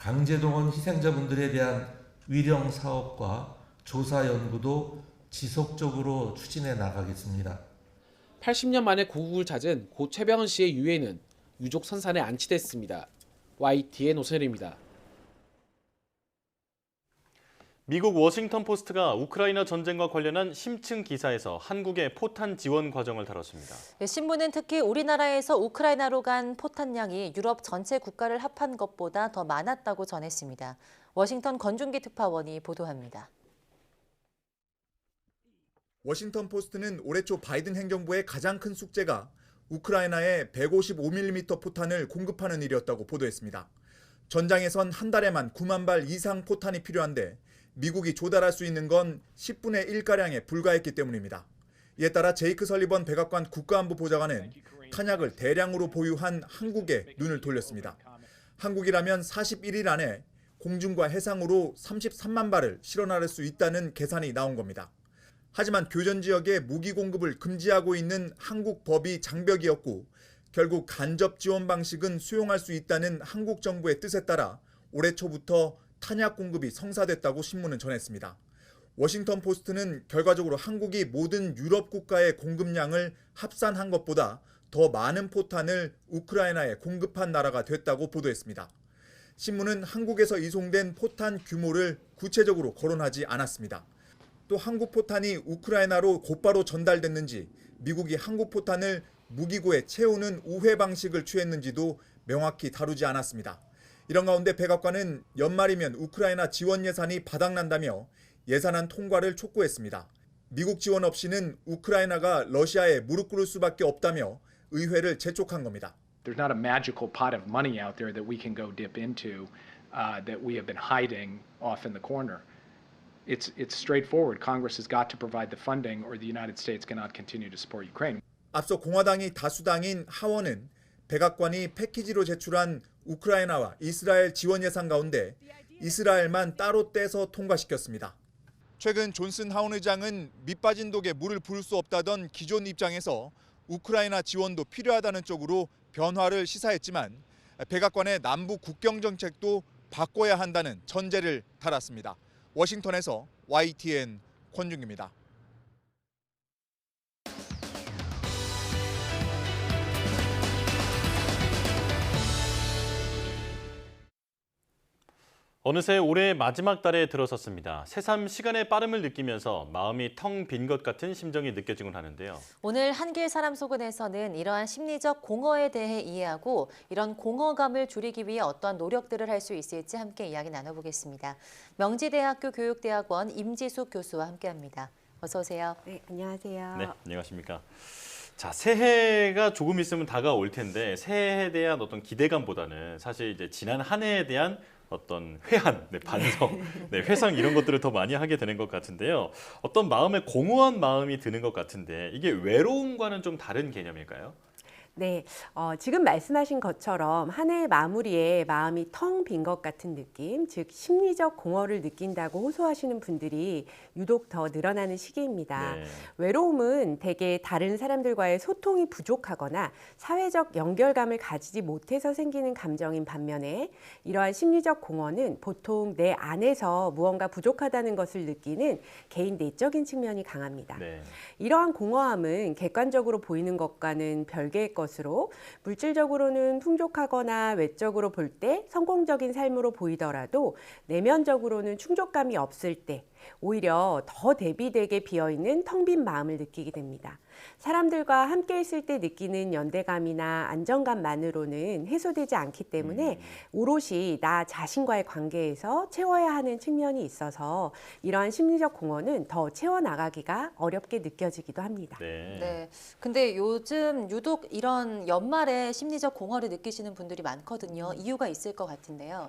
강제동원 희생자분들에 대한 위령 사업과 조사 연구도 지속적으로 추진해 나가겠습니다. 80년 만에 고국을 찾은 고 최병현 씨의 유해는 유족 선산에 안치됐습니다. YTN 오선열입니다. 미국 워싱턴 포스트가 우크라이나 전쟁과 관련한 심층 기사에서 한국의 포탄 지원 과정을 다뤘습니다. 신문은 특히 우리나라에서 우크라이나로 간 포탄량이 유럽 전체 국가를 합한 것보다 더 많았다고 전했습니다. 워싱턴 권준기 특파원이 보도합니다. 워싱턴 포스트는 올해 초 바이든 행정부의 가장 큰 숙제가 우크라이나에 155mm 포탄을 공급하는 일이었다고 보도했습니다. 전장에선 한 달에만 9만 발 이상 포탄이 필요한데 미국이 조달할 수 있는 건 10분의 1가량에 불과했기 때문입니다. 이에 따라 제이크 설리번 백악관 국가안보보좌관은 탄약을 대량으로 보유한 한국에 눈을 돌렸습니다. 한국이라면 41일 안에 공중과 해상으로 33만 발을 실어 나를 수 있다는 계산이 나온 겁니다. 하지만 교전 지역에 무기 공급을 금지하고 있는 한국 법이 장벽이었고 결국 간접 지원 방식은 수용할 수 있다는 한국 정부의 뜻에 따라 올해 초부터 탄약 공급이 성사됐다고 신문은 전했습니다. 워싱턴 포스트는 결과적으로 한국이 모든 유럽 국가의 공급량을 합산한 것보다 더 많은 포탄을 우크라이나에 공급한 나라가 됐다고 보도했습니다. 신문은 한국에서 이송된 포탄 규모를 구체적으로 거론하지 않았습니다. 또 한국 포탄이 우크라이나로 곧바로 전달됐는지 미국이 한국 포탄을 무기고에 채우는 우회 방식을 취했는지도 명확히 다루지 않았습니다. 이런 가운데 백악관은 연말이면 우크라이나 지원 예산이 바닥난다며 예산안 통과를 촉구했습니다. 미국 지원 없이는 우크라이나가 러시아에 무릎 꿇을 수밖에 없다며 의회를 재촉한 겁니다. There's not a magical pot of money out there that we can go dip into that we have been hiding off in the corner. It's straightforward. Congress has got to provide the funding or the United States cannot continue to support Ukraine. 앞서 공화당이 다수당인 하원은 백악관이 패키지로 제출한 우크라이나와 이스라엘 지원 예산 가운데 이스라엘만 따로 떼서 통과시켰습니다. 최근 존슨 하원 의장은 밑빠진 독에 물을 부을 수 없다던 기존 입장에서 우크라이나 지원도 필요하다는 쪽으로 변화를 시사했지만 백악관의 남북 국경 정책도 바꿔야 한다는 전제를 달았습니다. 워싱턴에서 YTN 권중기입니다. 어느새 올해 마지막 달에 들어섰습니다. 새삼 시간의 빠름을 느끼면서 마음이 텅 빈 것 같은 심정이 느껴지곤 하는데요. 오늘 한길 사람 속은에서는 이러한 심리적 공허에 대해 이해하고 이런 공허감을 줄이기 위해 어떠한 노력들을 할 수 있을지 함께 이야기 나눠보겠습니다. 명지대학교 교육대학원 임지숙 교수와 함께합니다. 어서 오세요. 네, 안녕하세요. 네, 안녕하십니까. 자, 새해가 조금 있으면 다가올 텐데 새해에 대한 어떤 기대감보다는 사실 이제 지난 한 해에 대한 어떤 회한, 반성, 회상 이런 것들을 더 많이 하게 되는 것 같은데요. 어떤 마음에 공허한 마음이 드는 것 같은데 이게 외로움과는 좀 다른 개념일까요? 네, 지금 말씀하신 것처럼 한 해의 마무리에 마음이 텅 빈 것 같은 느낌, 즉 심리적 공허를 느낀다고 호소하시는 분들이 유독 더 늘어나는 시기입니다. 네. 외로움은 대개 다른 사람들과의 소통이 부족하거나 사회적 연결감을 가지지 못해서 생기는 감정인 반면에 이러한 심리적 공허는 보통 내 안에서 무언가 부족하다는 것을 느끼는 개인 내적인 측면이 강합니다. 네. 이러한 공허함은 객관적으로 보이는 것과는 별개의 것으로 물질적으로는 풍족하거나 외적으로 볼 때 성공적인 삶으로 보이더라도 내면적으로는 충족감이 없을 때 오히려 더 대비되게 비어있는 텅 빈 마음을 느끼게 됩니다. 사람들과 함께 있을 때 느끼는 연대감이나 안정감만으로는 해소되지 않기 때문에 오롯이 나 자신과의 관계에서 채워야 하는 측면이 있어서 이러한 심리적 공허는 더 채워나가기가 어렵게 느껴지기도 합니다. 네. 근데 요즘 유독 이런 연말에 심리적 공허를 느끼시는 분들이 많거든요. 이유가 있을 것 같은데요.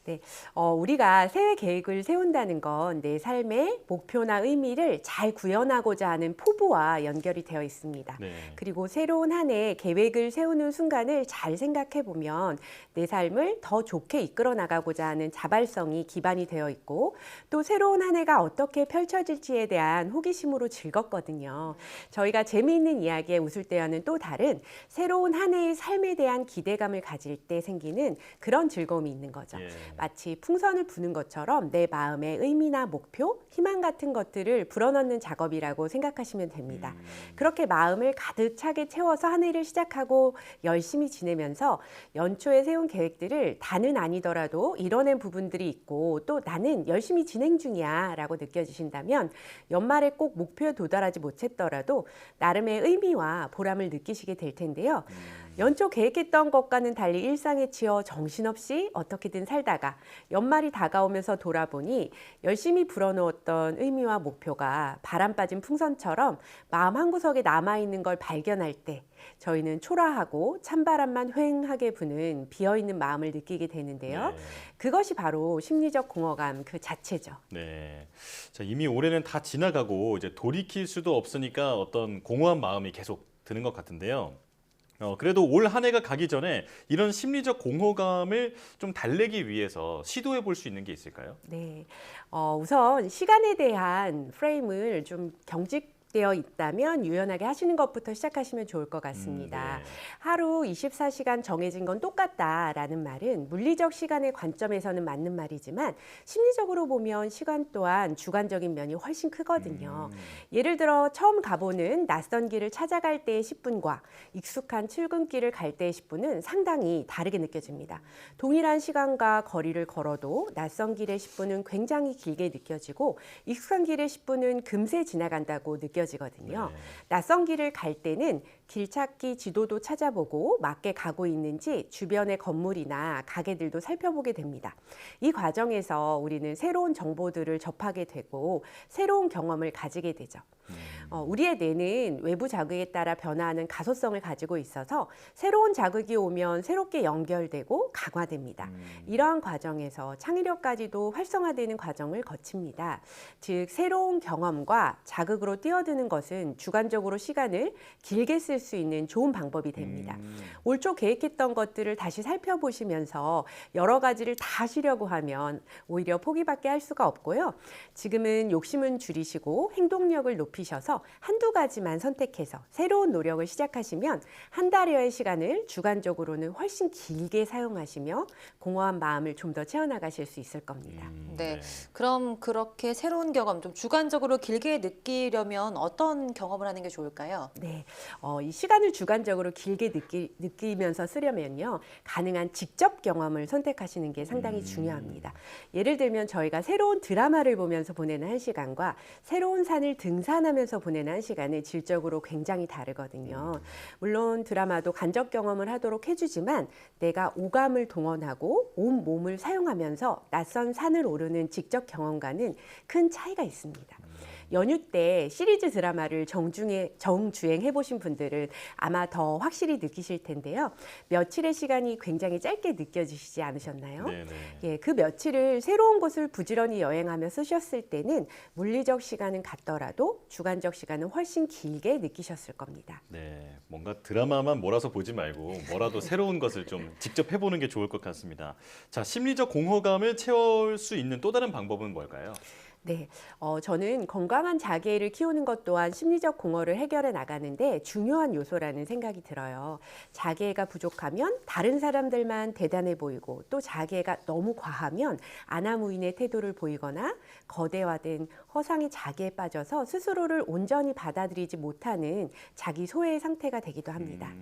네, 우리가 새해 계획을 세운다는 건 내 삶의 목표나 의미를 잘 구현하고자 하는 포부와 연결이 되어 있습니다. 네. 그리고 새로운 한 해 계획을 세우는 순간을 잘 생각해 보면 내 삶을 더 좋게 이끌어 나가고자 하는 자발성이 기반이 되어 있고 또 새로운 한 해가 어떻게 펼쳐질지에 대한 호기심으로 즐겁거든요. 저희가 재미있는 이야기에 웃을 때와는 또 다른 새로운 한 해의 삶에 대한 기대감을 가질 때 생기는 그런 즐거움이 있는 거죠. 예. 마치 풍선을 부는 것처럼 내 마음의 의미나 목표, 희망 같은 것들을 불어넣는 작업이라고 생각하시면 됩니다. 그렇게 마음을 가득 차게 채워서 한 해를 시작하고 열심히 지내면서 연초에 세운 계획들을 다는 아니더라도 이뤄낸 부분들이 있고 또 나는 열심히 진행 중이야 라고 느껴지신다면 연말에 꼭 목표에 도달하지 못했더라도 나름의 의미와 보람을 느끼시게 될 텐데요. 연초 계획했던 것과는 달리 일상에 치여 정신없이 어떻게든 살다가 연말이 다가오면서 돌아보니 열심히 불어 불어넣었던 의미와 목표가 바람 빠진 풍선처럼 마음 한구석에 남아있는 걸 발견할 때 저희는 초라하고 찬바람만 휑하게 부는 비어있는 마음을 느끼게 되는데요. 네. 그것이 바로 심리적 공허감 그 자체죠. 네. 자, 이미 올해는 다 지나가고 이제 돌이킬 수도 없으니까 어떤 공허한 마음이 계속 드는 것 같은데요. 그래도 올 한 해가 가기 전에 이런 심리적 공허감을 좀 달래기 위해서 시도해 볼 수 있는 게 있을까요? 네. 우선 시간에 대한 프레임을 좀 경직되어 있다면 유연하게 하시는 것부터 시작하시면 좋을 것 같습니다. 네. 하루 24시간 정해진 건 똑같다라는 말은 물리적 시간의 관점에서는 맞는 말이지만 심리적으로 보면 시간 또한 주관적인 면이 훨씬 크거든요. 예를 들어 처음 가보는 낯선 길을 찾아갈 때의 10분과 익숙한 출근길을 갈 때의 10분은 상당히 다르게 느껴집니다. 동일한 시간과 거리를 걸어도 낯선 길의 10분은 굉장히 길게 느껴지고 익숙한 길의 10분은 금세 지나간다고 느껴지거든요. 네. 낯선 길을 갈 때는 길 찾기 지도도 찾아보고 맞게 가고 있는지 주변의 건물이나 가게들도 살펴보게 됩니다. 이 과정에서 우리는 새로운 정보들을 접하게 되고 새로운 경험을 가지게 되죠. 우리의 뇌는 외부 자극에 따라 변화하는 가소성을 가지고 있어서 새로운 자극이 오면 새롭게 연결되고 강화됩니다. 이러한 과정에서 창의력까지도 활성화되는 과정을 거칩니다. 즉 새로운 경험과 자극으로 뛰어드는 것은 주관적으로 시간을 길게 쓸 수 있는 좋은 방법이 됩니다. 올 초 계획했던 것들을 다시 살펴보시면서 여러 가지를 다 하시려고 하면 오히려 포기밖에 할 수가 없고요. 지금은 욕심은 줄이시고 행동력을 높이셔서 한두 가지만 선택해서 새로운 노력을 시작하시면 한 달여의 시간을 주관적으로는 훨씬 길게 사용하시며 공허한 마음을 좀 더 채워나가실 수 있을 겁니다. 네. 그럼 그렇게 새로운 경험, 좀 주관적으로 길게 느끼려면 어떤 경험을 하는 게 좋을까요? 네. 이 시간을 주관적으로 길게 느끼면서 쓰려면요. 가능한 직접 경험을 선택하시는 게 상당히 중요합니다. 예를 들면 저희가 새로운 드라마를 보면서 보내는 1시간과 새로운 산을 등산하면서 보내는 1시간은 질적으로 굉장히 다르거든요. 물론 드라마도 간접 경험을 하도록 해주지만 내가 오감을 동원하고 온 몸을 사용하면서 낯선 산을 오르는 직접 경험과는 큰 차이가 있습니다. 연휴 때 시리즈 드라마를 정주행해 보신 분들은 아마 더 확실히 느끼실 텐데요. 며칠의 시간이 굉장히 짧게 느껴지시지 않으셨나요? 네네. 예, 그 며칠을 새로운 곳을 부지런히 여행하며 쓰셨을 때는 물리적 시간은 같더라도 주관적 시간은 훨씬 길게 느끼셨을 겁니다. 네, 뭔가 드라마만 몰아서 보지 말고 뭐라도 새로운 것을 좀 직접 해보는 게 좋을 것 같습니다. 자, 심리적 공허감을 채울 수 있는 또 다른 방법은 뭘까요? 네, 저는 건강한 자기애를 키우는 것 또한 심리적 공허를 해결해 나가는데 중요한 요소라는 생각이 들어요. 자기애가 부족하면 다른 사람들만 대단해 보이고 또 자기애가 너무 과하면 아나무인의 태도를 보이거나 거대화된 허상의 자기에 빠져서 스스로를 온전히 받아들이지 못하는 자기 소외의 상태가 되기도 합니다.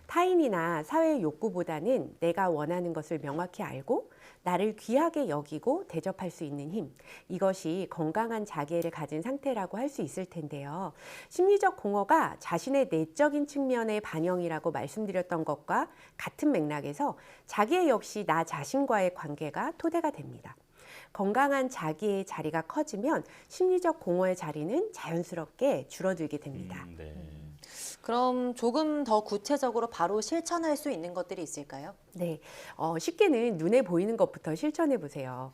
타인이나 사회의 욕구보다는 내가 원하는 것을 명확히 알고 나를 귀하게 여기고 대접할 수 있는 힘, 이것이 건강한 자기애를 가진 상태라고 할 수 있을 텐데요. 심리적 공허가 자신의 내적인 측면의 반영이라고 말씀드렸던 것과 같은 맥락에서 자기애 역시 나 자신과의 관계가 토대가 됩니다. 건강한 자기의 자리가 커지면 심리적 공허의 자리는 자연스럽게 줄어들게 됩니다. 네. 그럼 조금 더 구체적으로 바로 실천할 수 있는 것들이 있을까요? 네, 쉽게는 눈에 보이는 것부터 실천해 보세요.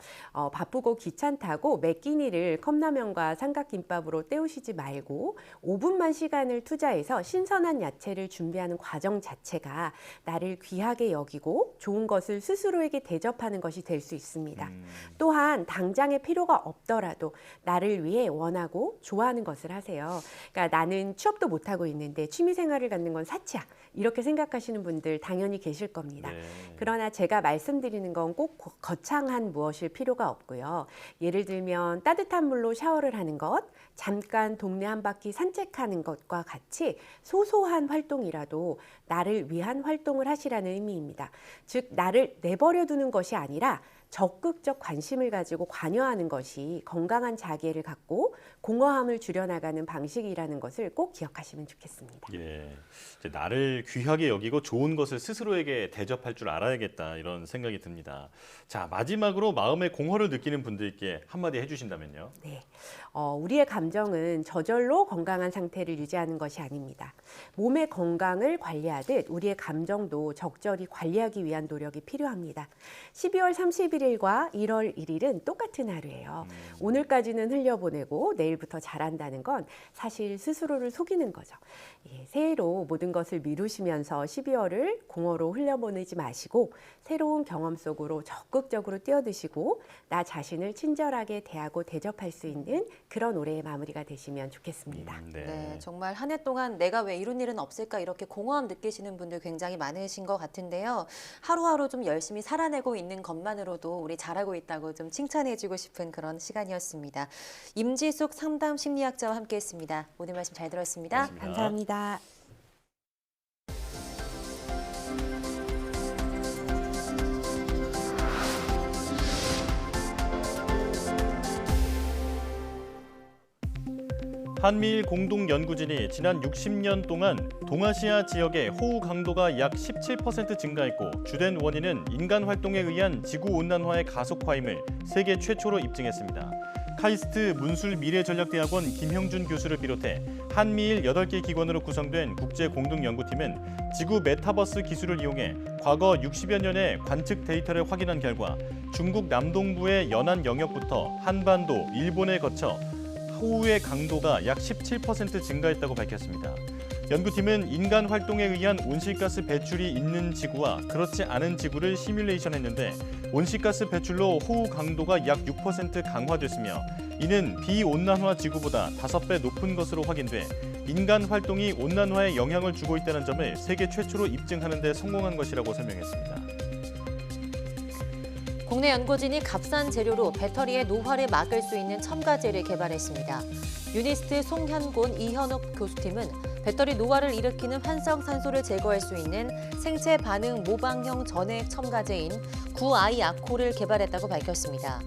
바쁘고 귀찮다고 매 끼니를 컵라면과 삼각김밥으로 때우시지 말고 5분만 시간을 투자해서 신선한 야채를 준비하는 과정 자체가 나를 귀하게 여기고 좋은 것을 스스로에게 대접하는 것이 될 수 있습니다. 또한 당장의 필요가 없더라도 나를 위해 원하고 좋아하는 것을 하세요. 그러니까 나는 취업도 못하고 있는데 취미생활을 갖는 건 사치야. 이렇게 생각하시는 분들 당연히 계실 겁니다. 네. 그러나 제가 말씀드리는 건 꼭 거창한 무엇일 필요가 없고요. 예를 들면 따뜻한 물로 샤워를 하는 것, 잠깐 동네 한 바퀴 산책하는 것과 같이 소소한 활동이라도 나를 위한 활동을 하시라는 의미입니다. 즉 나를 내버려 두는 것이 아니라 적극적 관심을 가지고 관여하는 것이 건강한 자기애를 갖고 공허함을 줄여나가는 방식이라는 것을 꼭 기억하시면 좋겠습니다. 예, 이제 나를 귀하게 여기고 좋은 것을 스스로에게 대접할 줄 알아야겠다 이런 생각이 듭니다. 자, 마지막으로 마음의 공허를 느끼는 분들께 한마디 해주신다면요. 네, 우리의 감정은 저절로 건강한 상태를 유지하는 것이 아닙니다. 몸의 건강을 관리하듯 우리의 감정도 적절히 관리하기 위한 노력이 필요합니다. 12월 31일과 1월 1일은 똑같은 하루예요. 오늘까지는 흘려보내고 내일부터 잘한다는 건 사실 스스로를 속이는 거죠. 예, 새해로 모든 것을 미루시면서 12월을 공허로 흘려보내지 마시고 새로운 경험 속으로 적극적으로 뛰어드시고 나 자신을 친절하게 대하고 대접할 수 있는 그런 올해의 마무리가 되시면 좋겠습니다. 네, 정말 한 해 동안 내가 왜 이런 일은 없을까 이렇게 공허함 느끼시는 분들 굉장히 많으신 것 같은데요. 하루하루 좀 열심히 살아내고 있는 것만으로도 우리 잘하고 있다고 좀 칭찬해주고 싶은 그런 시간이었습니다. 임지숙 상담 심리학자와 함께했습니다. 오늘 말씀 잘 들었습니다. 감사합니다. 한미일 공동연구진이 지난 60년 동안 동아시아 지역의 호우 강도가 약 17% 증가했고 주된 원인은 인간 활동에 의한 지구온난화의 가속화임을 세계 최초로 입증했습니다. 카이스트 문술미래전략대학원 김형준 교수를 비롯해 한미일 8개 기관으로 구성된 국제공동연구팀은 지구 메타버스 기술을 이용해 과거 60여 년의 관측 데이터를 확인한 결과 중국 남동부의 연안 영역부터 한반도, 일본에 거쳐 호우의 강도가 약 17% 증가했다고 밝혔습니다. 연구팀은 인간 활동에 의한 온실가스 배출이 있는 지구와 그렇지 않은 지구를 시뮬레이션했는데 온실가스 배출로 호우 강도가 약 6% 강화됐으며 이는 비온난화 지구보다 5배 높은 것으로 확인돼 인간 활동이 온난화에 영향을 주고 있다는 점을 세계 최초로 입증하는 데 성공한 것이라고 설명했습니다. 국내 연구진이 값싼 재료로 배터리의 노화를 막을 수 있는 첨가제를 개발했습니다. 유니스트 송현곤, 이현욱 교수팀은 배터리 노화를 일으키는 활성산소를 제거할 수 있는 생체 반응 모방형 전해액 첨가제인 구아이아코를 개발했다고 밝혔습니다.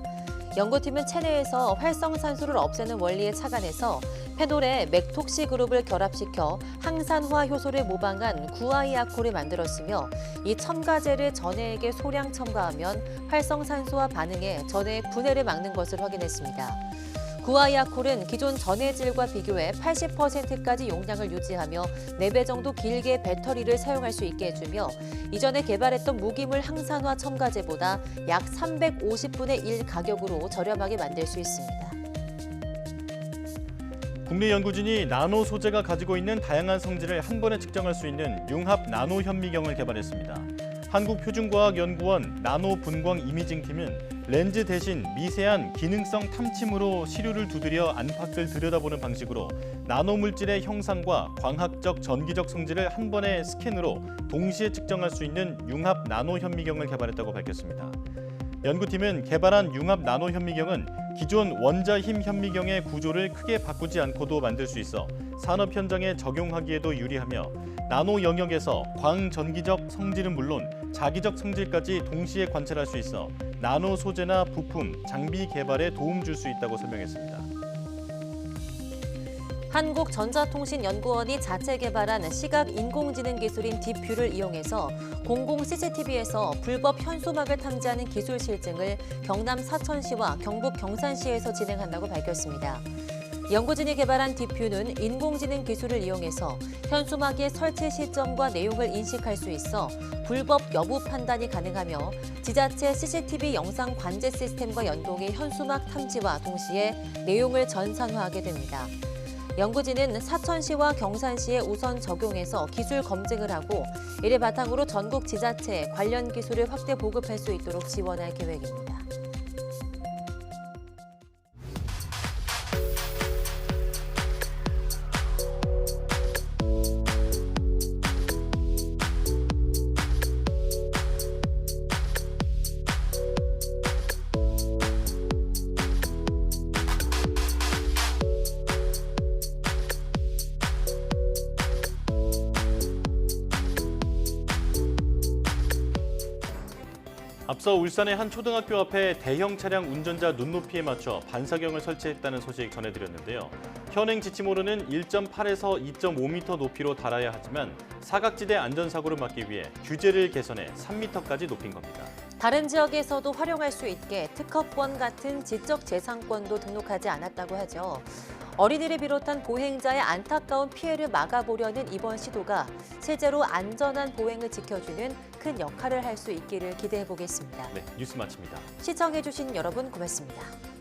연구팀은 체내에서 활성산소를 없애는 원리에 착안해서 페놀에 맥톡시 그룹을 결합시켜 항산화 효소를 모방한 구아이아코를 만들었으며 이 첨가제를 전해액에 소량 첨가하면 활성산소와 반응해 전해액 분해를 막는 것을 확인했습니다. 구아이아콜은 기존 전해질과 비교해 80%까지 용량을 유지하며 4배 정도 길게 배터리를 사용할 수 있게 해주며 이전에 개발했던 무기물 항산화 첨가제보다 약 350분의 1 가격으로 저렴하게 만들 수 있습니다. 국내 연구진이 나노 소재가 가지고 있는 다양한 성질을 한 번에 측정할 수 있는 융합 나노 현미경을 개발했습니다. 한국표준과학연구원 나노분광 이미징팀은 렌즈 대신 미세한 기능성 탐침으로 시류를 두드려 안팎을 들여다보는 방식으로 나노물질의 형상과 광학적, 전기적 성질을 한 번의 스캔으로 동시에 측정할 수 있는 융합 나노 현미경을 개발했다고 밝혔습니다. 연구팀은 개발한 융합 나노 현미경은 기존 원자힘 현미경의 구조를 크게 바꾸지 않고도 만들 수 있어 산업 현장에 적용하기에도 유리하며 나노 영역에서 광전기적 성질은 물론 자기적 성질까지 동시에 관찰할 수 있어 나노 소재나 부품, 장비 개발에 도움 줄 수 있다고 설명했습니다. 한국전자통신연구원이 자체 개발한 시각 인공지능 기술인 딥뷰를 이용해서 공공 CCTV에서 불법 현수막을 탐지하는 기술 실증을 경남 사천시와 경북 경산시에서 진행한다고 밝혔습니다. 연구진이 개발한 딥뷰는 인공지능 기술을 이용해서 현수막의 설치 시점과 내용을 인식할 수 있어 불법 여부 판단이 가능하며 지자체 CCTV 영상 관제 시스템과 연동해 현수막 탐지와 동시에 내용을 전산화하게 됩니다. 연구진은 사천시와 경산시에 우선 적용해서 기술 검증을 하고 이를 바탕으로 전국 지자체에 관련 기술을 확대 보급할 수 있도록 지원할 계획입니다. 앞서 울산의 한 초등학교 앞에 대형 차량 운전자 눈높이에 맞춰 반사경을 설치했다는 소식 전해드렸는데요. 현행 지침으로는 1.8에서 2.5m 높이로 달아야 하지만 사각지대 안전사고를 막기 위해 규제를 개선해 3m까지 높인 겁니다. 다른 지역에서도 활용할 수 있게 특허권 같은 지적재산권도 등록하지 않았다고 하죠. 어린이를 비롯한 보행자의 안타까운 피해를 막아보려는 이번 시도가 실제로 안전한 보행을 지켜주는 큰 역할을 할 수 있기를 기대해 보겠습니다. 네, 뉴스 마칩니다. 시청해주신 여러분 고맙습니다.